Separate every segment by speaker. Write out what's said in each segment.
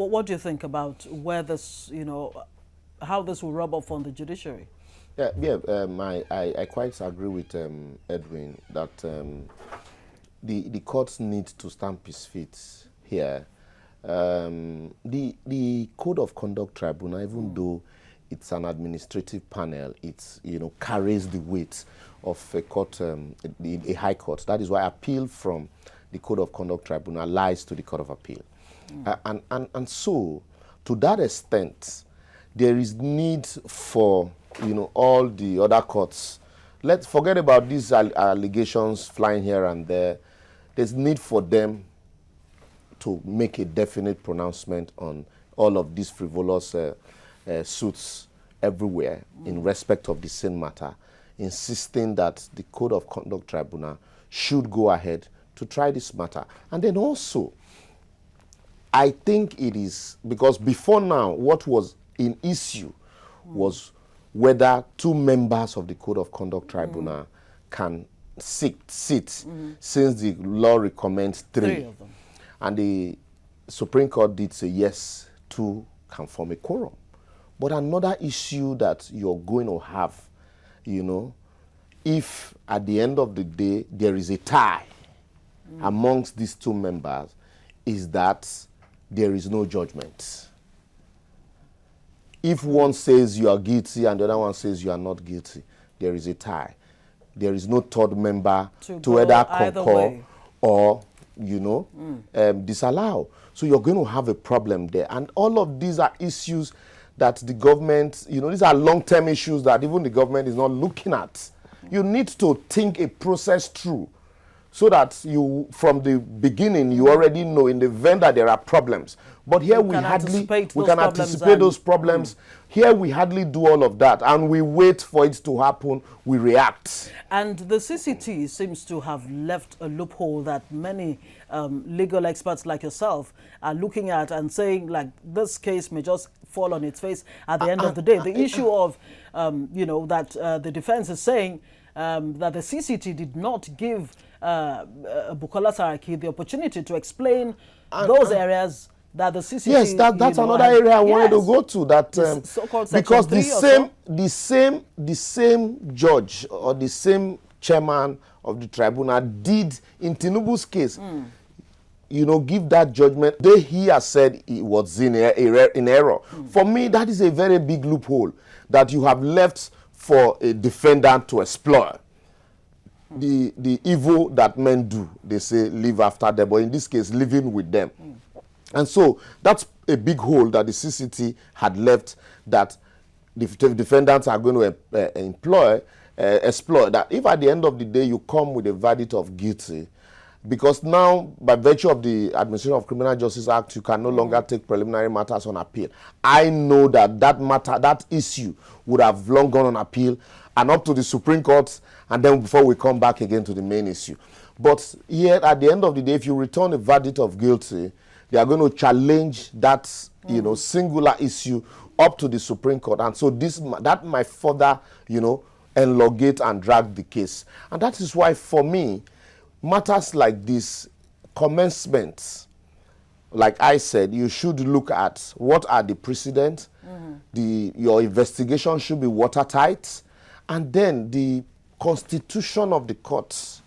Speaker 1: What do you think about where this, how this will rub off on the judiciary?
Speaker 2: I quite agree with Edwin that the courts need to stamp his feet here. The Code of Conduct Tribunal, even though it's an administrative panel, it carries the weight of a court, a high court. That is why appeal from the Code of Conduct Tribunal lies to the Court of Appeal. And so, to that extent, there is need for all the other courts. Let's forget about these allegations flying here and there. There's need for them to make a definite pronouncement on all of these frivolous suits everywhere in respect of the same matter, insisting that the Code of Conduct Tribunal should go ahead to try this matter. And then also, I think it is, because before now, what was in issue was whether two members of the Code of Conduct Tribunal can sit, since the law recommends three
Speaker 1: of them.
Speaker 2: And the Supreme Court did say yes, two can form a quorum. But another issue that you're going to have, if at the end of the day there is a tie amongst these two members, is that there is no judgment. If one says you are guilty and the other one says you are not guilty, there is a tie. There is no third member to either concur or, disallow. So you're going to have a problem there. And all of these are issues that the government, these are long-term issues that even the government is not looking at. You need to think a process through, so that you, from the beginning, you already know in the event that there are problems. But here we can anticipate those problems. Here we hardly do all of that, and we wait for it to happen. We react.
Speaker 1: And the CCT seems to have left a loophole that many legal experts like yourself are looking at and saying, like, this case may just fall on its face at the end of the day. The issue of, that the defense is saying that the CCT did not give Bukola Saraki the opportunity to explain those areas that the CCT...
Speaker 2: Yes, that's another area I wanted to go to. That because the same judge or the same chairman of the tribunal did in Tinubu's case, give that judgment. He has said he was in error. For me, that is a very big loophole that you have left for a defendant to exploit. The evil that men do, they say live after them, but in this case, living with them. And so that's a big hole that the CCT had left, that the defendants are going to exploit. That if at the end of the day you come with a verdict of guilty, because now by virtue of the Administration of Criminal Justice Act, you can no longer take preliminary matters on appeal. I know that issue would have long gone on appeal and up to the Supreme Court, and then before we come back again to the main issue. But here, at the end of the day, if you return a verdict of guilty, they are going to challenge that, singular issue up to the Supreme Court. And so that might further, elongate and drag the case. And that is why, for me, matters like this, commencements, like I said, you should look at what are the precedents. Your investigation should be watertight. And then the constitution of the courts,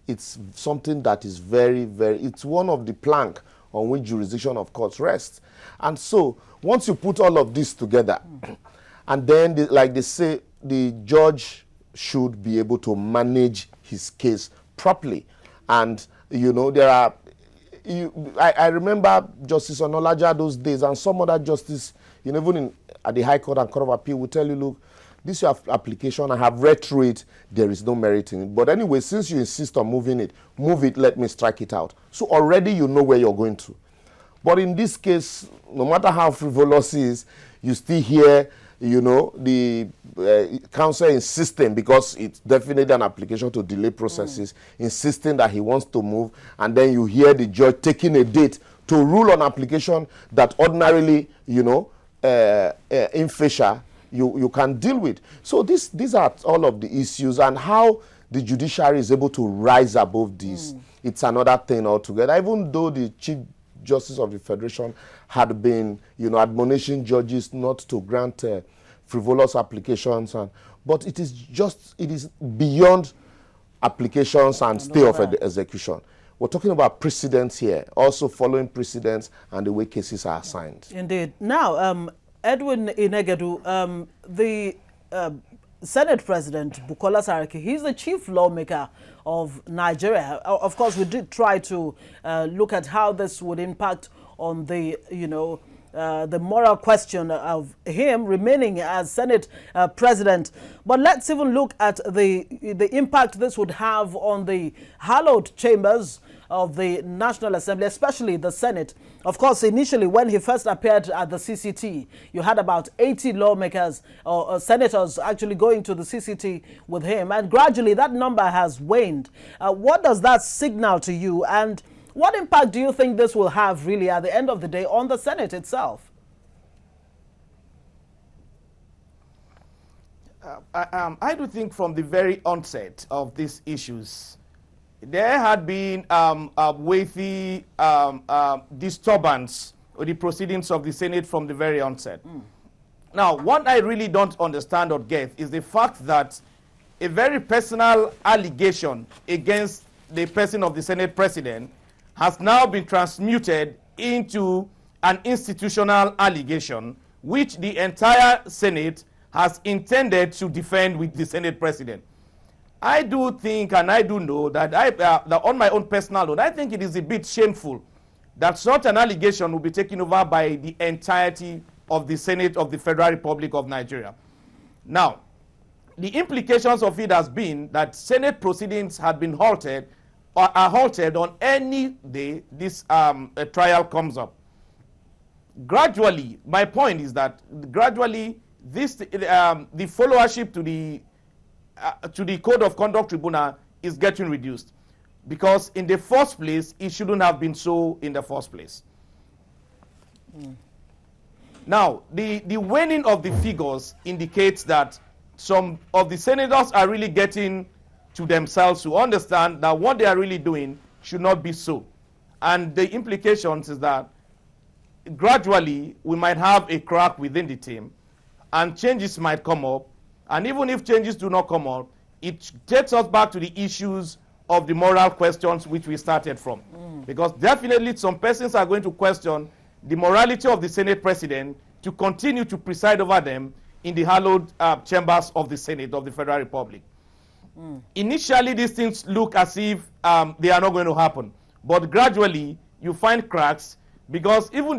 Speaker 2: it's something that is very, very, it's one of the plank on which jurisdiction of courts rests. And so once you put all of this together, and then, like they say, the judge should be able to manage his case properly. And, there are, I remember Justice Onolaja those days, and some other justice, even at the High Court and Court of Appeal will tell you, look, this your application, I have read through it, there is no merit in it. But anyway, since you insist on move it, let me strike it out. So already you know where you're going to. But in this case, no matter how frivolous it is, you still hear, the counsel insisting, because it's definitely an application to delay processes, insisting that he wants to move, and then you hear the judge taking a date to rule on application that ordinarily, in facial, you can deal with. So these are all of the issues, and how the judiciary is able to rise above this. It's another thing altogether. Even though the Chief Justice of the Federation had been, admonishing judges not to grant frivolous applications, but it is beyond applications and stay of execution. We're talking about precedents here, also following precedents and the way cases are assigned.
Speaker 1: Indeed. Now, Edwin Inegedu, the Senate President Bukola Saraki, he's the chief lawmaker of Nigeria. Of course, we did try to look at how this would impact on the, the moral question of him remaining as Senate President. But let's even look at the impact this would have on the hallowed chambers of the National Assembly, especially the Senate. Of course, initially, when he first appeared at the CCT, you had about 80 lawmakers or senators actually going to the CCT with him. And gradually, that number has waned. What does that signal to you? And what impact do you think this will have, really, at the end of the day, on the Senate itself?
Speaker 3: I do think from the very onset of these issues, there had been a weighty disturbance with the proceedings of the Senate from the very onset. Now, what I really don't understand or get is the fact that a very personal allegation against the person of the Senate President has now been transmuted into an institutional allegation, which the entire Senate has intended to defend with the Senate President. I do think, and I do know that that on my own personal note, I think it is a bit shameful that such an allegation will be taken over by the entirety of the Senate of the Federal Republic of Nigeria. Now, the implications of it has been that Senate proceedings had been halted or are halted on any day this trial comes up. Gradually, my point is that gradually this the followership to the Code of Conduct Tribunal is getting reduced, because in the first place, it shouldn't have been so in the first place. Now, the waning of the figures indicates that some of the senators are really getting to themselves to understand that what they are really doing should not be so. And the implications is that gradually we might have a crack within the team and changes might come up. And even if changes do not come up, it takes us back to the issues of the moral questions which we started from. Because definitely some persons are going to question the morality of the Senate President to continue to preside over them in the hallowed chambers of the Senate of the Federal Republic. Initially, these things look as if they are not going to happen. But gradually, you find cracks, because even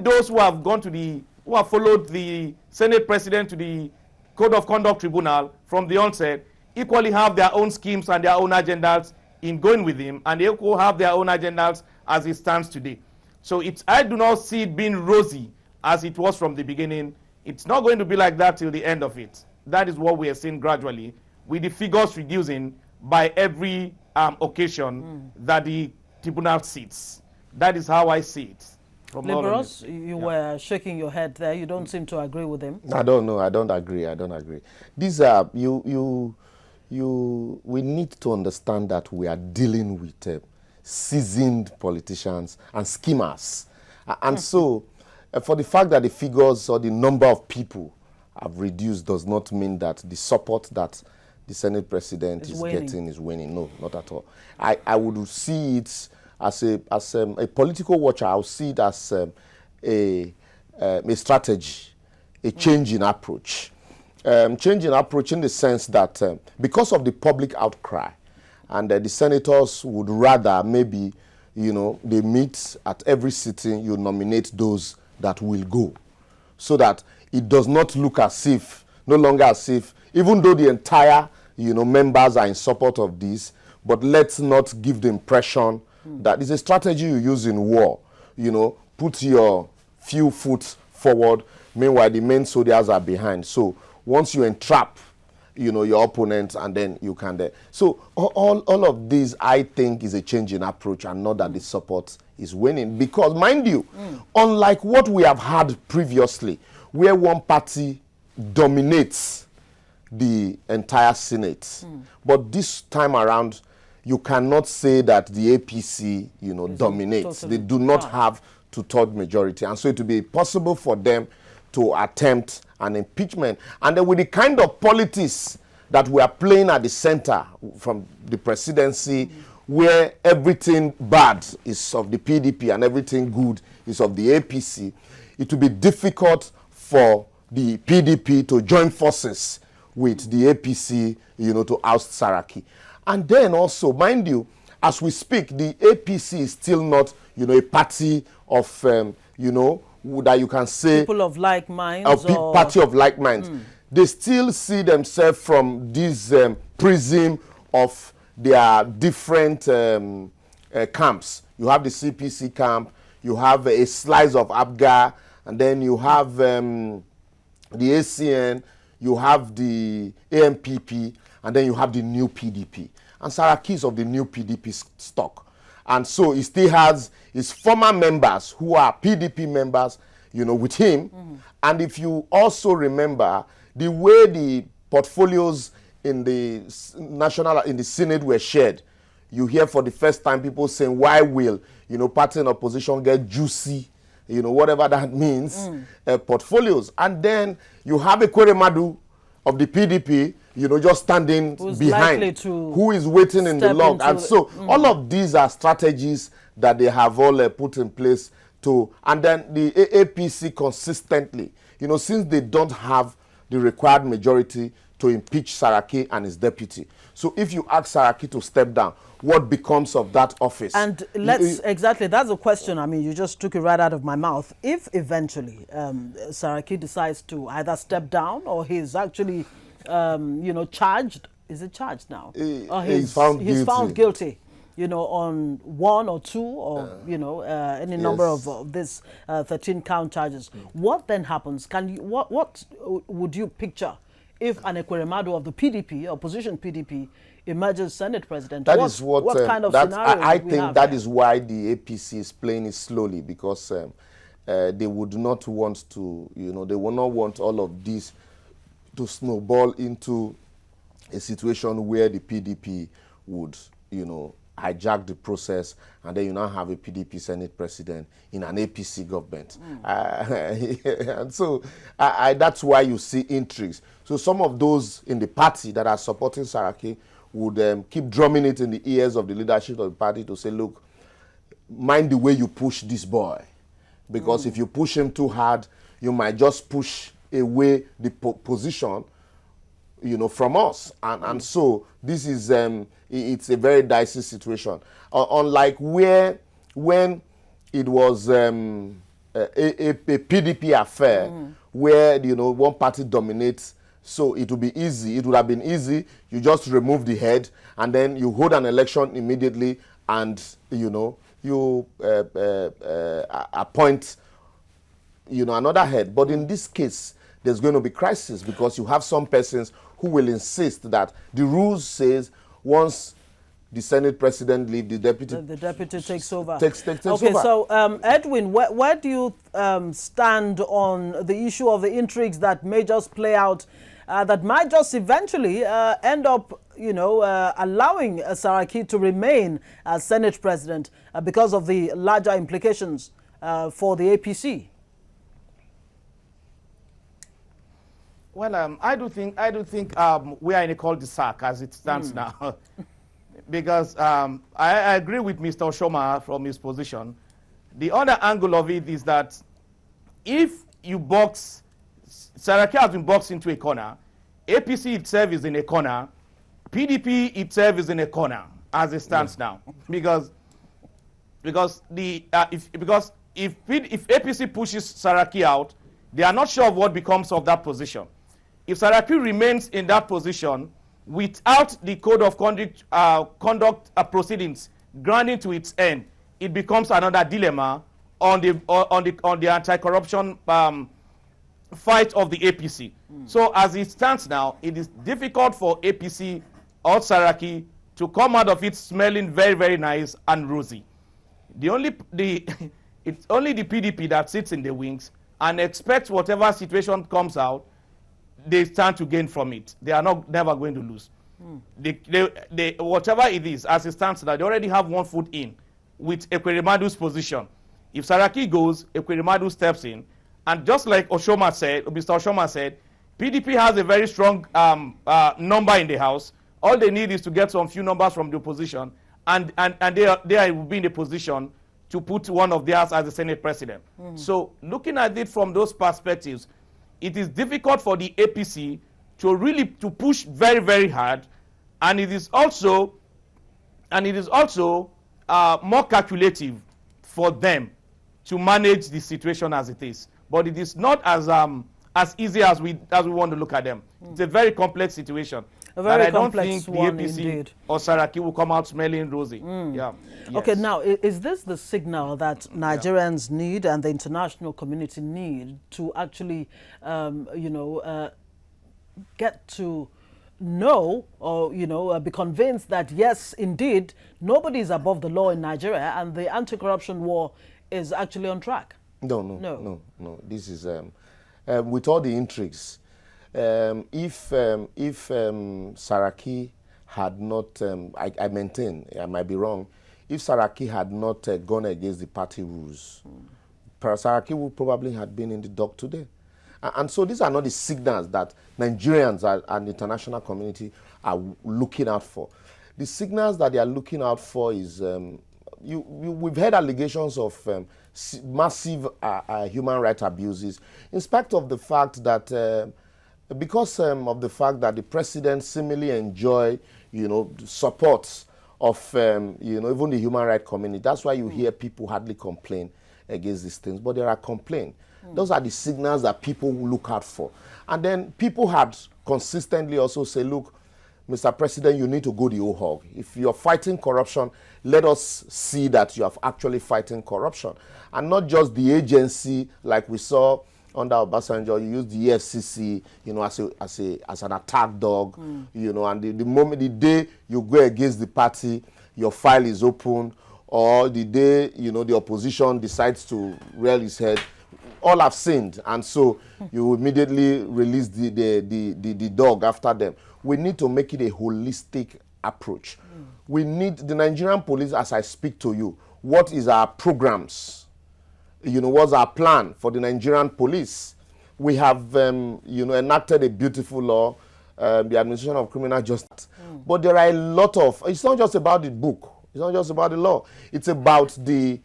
Speaker 3: those who have who have followed the Senate President to the Code of Conduct Tribunal from the onset equally have their own schemes and their own agendas in going with him, and they equally have their own agendas as it stands today. So I do not see it being rosy as it was from the beginning. It's not going to be like that till the end of it. That is what we are seeing gradually, with the figures reducing by every occasion that the tribunal sits. That is how I see it.
Speaker 1: Liberals, you were shaking your head there. You don't seem to agree with him.
Speaker 2: I don't know. I don't agree. These are we need to understand that we are dealing with seasoned politicians and schemers, and so for the fact that the figures or the number of people have reduced does not mean that the support that the Senate President is getting is waning. No, not at all. I would see it as a political watcher. I would see it as a strategy, a change in approach. Change in approach in the sense that because of the public outcry, and the senators would rather maybe, they meet at every sitting, you nominate those that will go, so that it does not look no longer as if, even though the entire, members are in support of this, but let's not give the impression that it's a strategy you use in war. Put your few foot forward, meanwhile the main soldiers are behind. So once you entrap, your opponent, and then you can. So all of this, I think, is a change in approach, and not that the support is winning. Because, mind you, unlike what we have had previously, where one party dominates the entire Senate, but this time around, you cannot say that the APC, dominates.
Speaker 1: Totally.
Speaker 2: They do not have two-third majority. And so it will be possible for them to attempt an impeachment. And then with the kind of politics that we are playing at the center from the presidency, where everything bad is of the PDP and everything good is of the APC, it will be difficult for the PDP to join forces with the APC, to oust Saraki. And then also, mind you, as we speak, the APC is still not, a party of, that you can say...
Speaker 1: People of like minds?
Speaker 2: A party of like minds. They still see themselves from this prism of their different camps. You have the CPC camp, you have a slice of ABGA, and then you have the ACN, you have the AMPP, and then you have the new PDP. And Saraki is of the new PDP stock. And so he still has his former members who are PDP members, with him. And if you also remember, the way the portfolios in the Senate were shared, you hear for the first time people saying, why will, party in opposition get juicy, whatever that means, portfolios. And then you have a Kweremadu of the PDP, just standing behind, who is waiting in the log. And so all of these are strategies that they have all put in place and then the APC consistently, since they don't have the required majority to impeach Saraki and his deputy. So if you ask Saraki to step down, what becomes of that office? And
Speaker 1: exactly, that's the question. I mean, you just took it right out of my mouth. If eventually Saraki decides to either step down or he's actually, charged, is it charged now?
Speaker 2: He's found guilty.
Speaker 1: On one or two or, any number of these 13 count charges. What then happens? What would you picture if an Ekweremadu of the PDP, opposition PDP, emerges Senate president?
Speaker 2: That is what
Speaker 1: kind of scenario
Speaker 2: I think that is why the APC is playing it slowly, because they would not want to, they will not want all of this to snowball into a situation where the PDP would, hijack the process, and then you now have a PDP Senate president in an APC government. And so that's why you see intrigues. So some of those in the party that are supporting Saraki would keep drumming it in the ears of the leadership of the party to say, look, mind the way you push this boy. Because if you push him too hard, you might just push away the position, from us. And so this is, it's a very dicey situation. Unlike when it was a PDP affair, where, one party dominates, so it would be easy. It would have been easy. You just remove the head, and then you hold an election immediately, and, you appoint, another head. But in this case, there's going to be crisis, because you have some persons who will insist that the rules says once the Senate president leaves, the deputy
Speaker 1: takes over.
Speaker 2: Takes over.
Speaker 1: Okay, so Edwin, where do you stand on the issue of the intrigues that may just play out, that might just eventually end up, allowing Saraki to remain as Senate president because of the larger implications for the APC?
Speaker 3: Well, I do think we are in a cul-de-sac as it stands now, because I agree with Mr. Oshoma from his position. The other angle of it is that if you box, Saraki has been boxed into a corner, APC itself is in a corner, PDP itself is in a corner as it stands now, because if APC pushes Saraki out, they are not sure of what becomes of that position. If Saraki remains in that position without the code of conduct proceedings grounding to its end, it becomes another dilemma on the anti-corruption fight of the APC. So as it stands now, it is difficult for APC or Saraki to come out of it smelling very, very nice and rosy. It's only the PDP that sits in the wings and expects whatever situation comes out, they stand to gain from it. They are never going to lose. whatever it is, as it stands now, they already have 1 foot in with Ekweremadu's position. If Saraki goes, Ekweremadu steps in. And just like Mr. Oshoma said, PDP has a very strong number in the House. All they need is to get some few numbers from the opposition, and they will be in a position to put one of theirs as the Senate president. So looking at it from those perspectives, it is difficult for the APC to really push very, very hard, and it is also more calculative for them to manage the situation as it is. But it is not as easy as we want to look at them. It's a very complex situation. I don't think the APC indeed. Or Saraki will come out smelling rosy. Yeah. Yes.
Speaker 1: Okay, now, is this the signal that Nigerians need and the international community need to actually, get to know or, be convinced that, yes, indeed, nobody is above the law in Nigeria and the anti-corruption war is actually on track?
Speaker 2: No. This is, with all the intrigues, if Saraki had not, I maintain, I might be wrong, if Saraki had not gone against the party rules, Saraki would probably have been in the dock today. And so these are not the signals that Nigerians and the international community are looking out for. The signals that they are looking out for is, we've heard allegations of massive human rights abuses, in spite of the fact that, because of the fact that the president seemingly enjoy, support of, even the human rights community. That's why you hear people hardly complain against these things, but there are complaints. Those are the signals that people look out for. And then people had consistently also say, look, Mr. President, you need to go the whole hog. If you're fighting corruption, let us see that you are actually fighting corruption. And not just the agency like we saw under Obasanjo. You use the EFCC, as an attack dog, and the day you go against the party, your file is opened, or the day, the opposition decides to rear its head, all have sinned, and so you immediately release the dog after them. We need to make it a holistic approach. We need the Nigerian police, as I speak to you, what is our programs? What's our plan for the Nigerian police? We have, enacted a beautiful law, the Administration of Criminal Justice. But there are a lot of, it's not just about the book. It's not just about the law. It's about the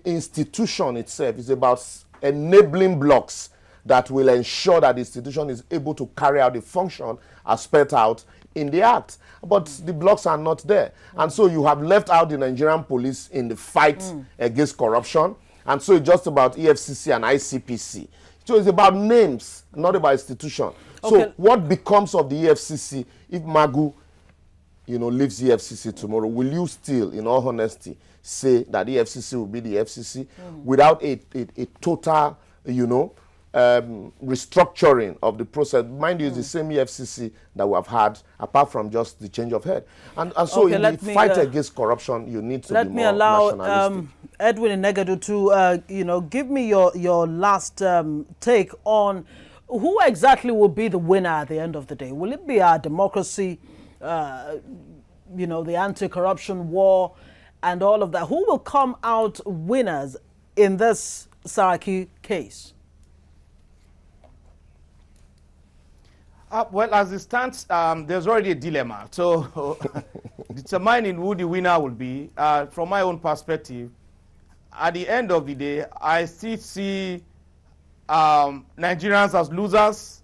Speaker 2: institution itself. It's about enabling blocks that will ensure that the institution is able to carry out the function as spelled out in the act. But the blocks are not there. And so you have left out the Nigerian police in the fight against corruption. And so it's just about EFCC and ICPC. So it's about names, not about institution. Okay. So what becomes of the EFCC if Magu, leaves EFCC tomorrow? Will you still, in all honesty, say that the EFCC will be the FCC without a total, restructuring of the process? Mind you, it's the same EFCC that we have had, apart from just the change of head. And so in the fight against corruption, you need to be more nationalistic. Let me allow
Speaker 1: Edwin Negadu to, give me your last take on who exactly will be the winner at the end of the day. Will it be our democracy, the anti-corruption war, and all of that? Who will come out winners in this Saraki case?
Speaker 3: Well, as it stands, there's already a dilemma. So determining who the winner will be, from my own perspective, at the end of the day, I still see Nigerians as losers.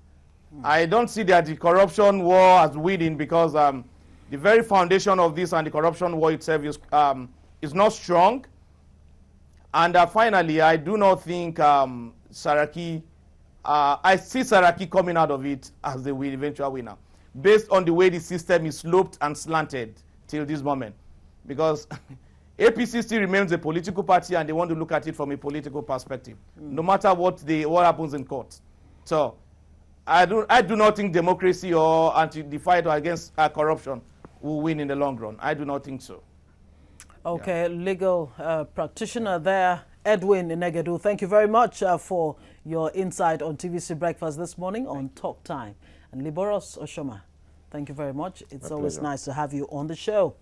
Speaker 3: I don't see the anti-corruption war as winning, because the very foundation of this anti-corruption war itself is not strong. And finally, I do not think Saraki, I see Saraki coming out of it as the eventual winner, based on the way the system is sloped and slanted till this moment. Because APC still remains a political party, and they want to look at it from a political perspective, no matter what happens in court. So I do not think democracy or the fight against corruption will win in the long run. I do not think so.
Speaker 1: Okay, yeah. Legal practitioner there, Edwin Negadu. Thank you very much for your insight on TVC Breakfast this morning on Talk Time. And Liboros Oshoma, Thank you very much. It's
Speaker 2: My
Speaker 1: always
Speaker 2: pleasure.
Speaker 1: nice to have you on the show.